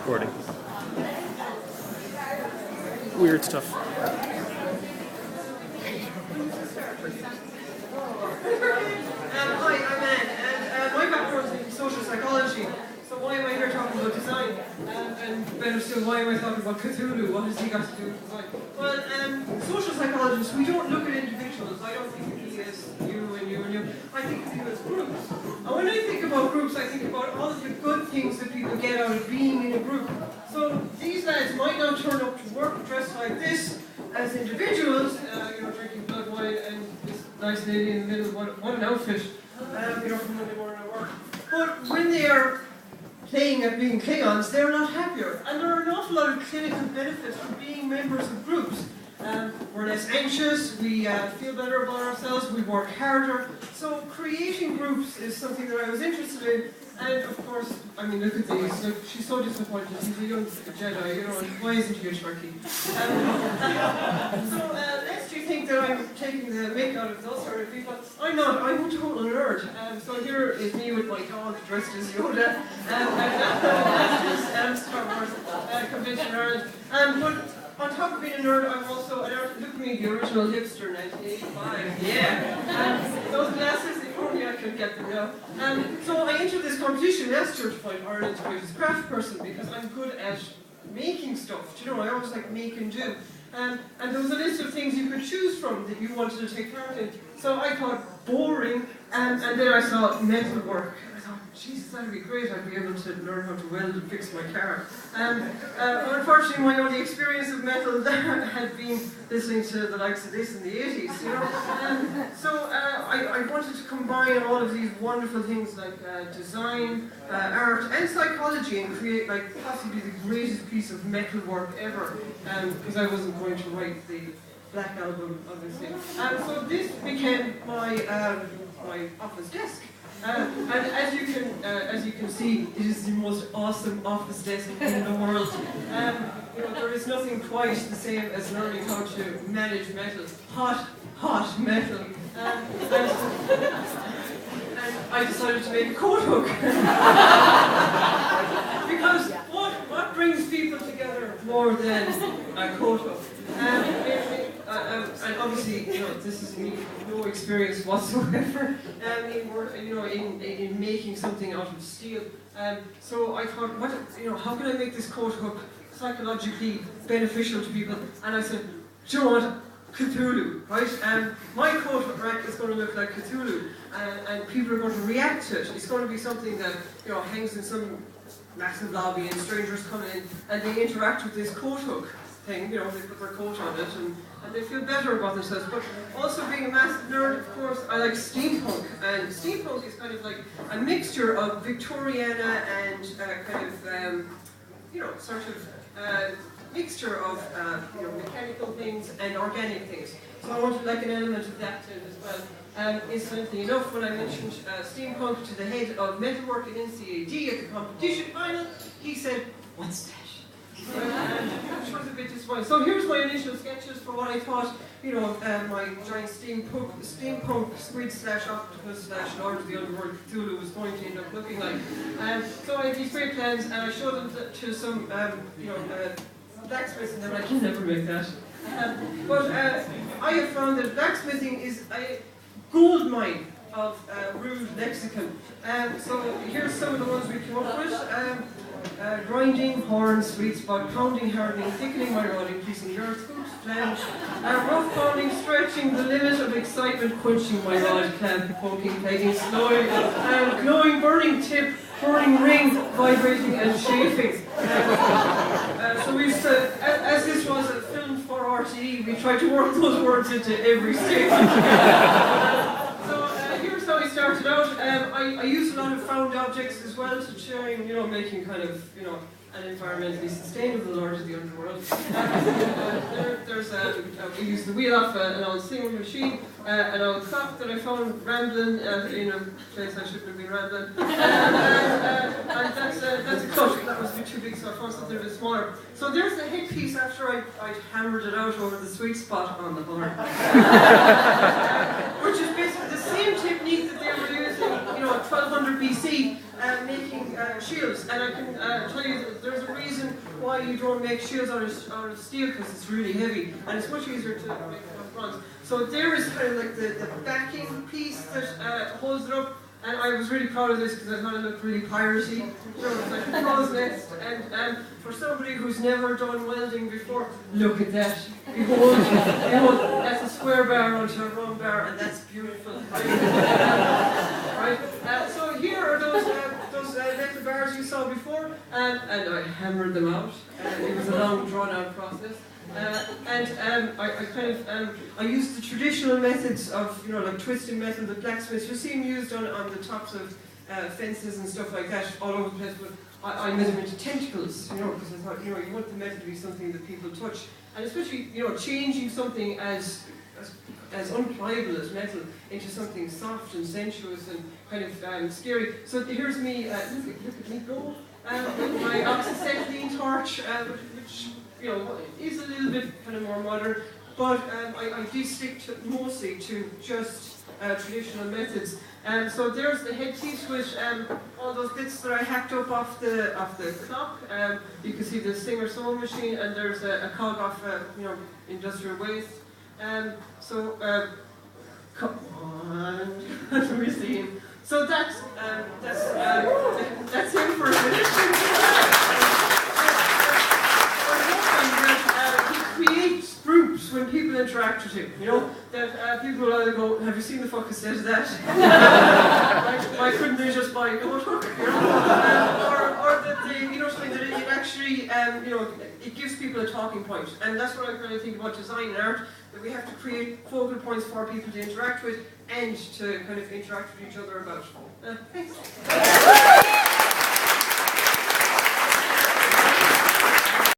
recording. Weird stuff. Hi, I'm Anne, and my background is in social psychology. So why am I here talking about design? And better still, why am I talking about Cthulhu? What has he got to do with design? Well, social psychologists, we don't look at individuals. I don't think of you as you and you and you. I think of you as groups. And when I think about groups, I think about all of the good things that people get out of being in a group. So these lads might not turn up to work dressed like this as individuals, drinking blood wine and this nice lady in the middle. What an outfit, from Monday morning at work. But when they are playing at being Klingons, they're not happier. And there are an awful lot of clinical benefits from being members of groups. We're less anxious, we feel better about ourselves, we work harder. So creating groups is something that I was interested in. And of course, I mean, look at these. Look, she's so disappointed. She's a young Jedi, why isn't he a Trekkie? So, lest you think that I'm taking the mick out of those sort of people, I'm not. I'm a total nerd. So here is me with my dog dressed as Yoda. That's Star Wars convention nerd. But on top of being a nerd, I'm also an artist. Look at me, the original hipster, 1985. Yeah. Those glasses, if only I could get them now. So I entered this competition last year to find Ireland's greatest craft person because I'm good at making stuff. I always like make and do. And there was a list of things you could choose from that you wanted to take part in. So I thought boring, and then I saw metal work. I thought, Jesus, that'd be great. I'd be able to learn how to weld and fix my car. Unfortunately, my only experience of metal there had been listening to the likes of this in the 80s, So I wanted to combine all of these wonderful things like design, art, and psychology and create possibly the greatest piece of metal work ever, because I wasn't going to write the Black Album, obviously. So this became my office desk. And as you can see, it is the most awesome office desk in the world. There is nothing quite the same as learning how to manage metal, hot metal. And I decided to make a coat hook. Because what brings people together more than a coat hook? And obviously, this is me, no experience whatsoever in making something out of steel. So I thought, how can I make this coat hook psychologically beneficial to people? And I said, do you know what? Cthulhu, right? My coat hook rack is going to look like Cthulhu, and people are going to react to it. It's going to be something that hangs in some massive lobby, and strangers come in and they interact with this coat hook thing. They put their coat on it and they feel better about themselves. But also being a massive nerd, of course, I like steampunk. And steampunk is kind of like a mixture of Victoriana and mixture of mechanical things and organic things. So I wanted an element of that in as well. Incidentally enough, when I mentioned steampunk to the head of metalwork in NCAD at the competition final, he said, "What's that?" Which was a bit disappointing. So here's my initial sketches for what I thought, my giant steampunk squid/octopus/lord of the underworld Cthulhu was going to end up looking like. So I had these great plans, and I showed them to some, blacksmiths, and they're like, "You'll never make that." But I have found that blacksmithing is a gold mine of rude lexicon. So here's some of the ones we came up with. Grinding, horn, sweet spot, pounding, hardening, thickening my rod, increasing the earth, food, flange, rough pounding, stretching, the limit of excitement, quenching my rod, clamp, poking, pegging, slowing, glowing, burning tip, burning ring, vibrating and chafing. So we used to, as this was a film for RTE, we tried to work those words into every statement. Here's how I started out. I used a lot of found objects as well to showing, making kind of, an environmentally sustainable Lord of the Underworld. We used the wheel off an old sewing machine, an old clock that I found rambling in a place I shouldn't have been rambling. And that's a cut. That was a bit too big, so I found something a bit smaller. So there's the headpiece after I'd hammered it out over the sweet spot on the horn. Which is basically the same technique that they were using, 1200 BC making shields, and I can tell you that there's a reason why you don't make shields out of steel, because it's really heavy, and it's much easier to make out of bronze. So there is kind of like the backing piece that holds it up, and I was really proud of this because I thought it looked really piratey. You know, it's like a crow's nest, and for somebody who's never done welding before, look at that. Behold, that's a square bar onto a round bar, and that's beautiful. Right? So here are those metal bars you saw before, and I hammered them out. It was a long, drawn-out process. I used the traditional methods of, like twisting metal that blacksmiths, you see them used on the tops of fences and stuff like that all over the place, but I made them into tentacles, because I thought, you want the metal to be something that people touch, and especially, changing something as unpliable as metal into something soft and sensuous and kind of scary. So here's me, look at me go, with my oxyacetylene torch, which is a little bit kind of more modern, but I do stick mostly to just traditional methods. So there's the head piece with all those bits that I hacked up off the clock. You can see the Singer sewing machine, and there's a cog off industrial waste. So come on, let me see. So that's it for a minute. Create groups when people interact with him, that people will either go, have you seen the fuck says that? Why couldn't they just buy a goat hook, or that they, something that it actually, it gives people a talking point, and that's what I kind of think about design and art, that we have to create focal points for people to interact with, and to kind of interact with each other about. Thanks.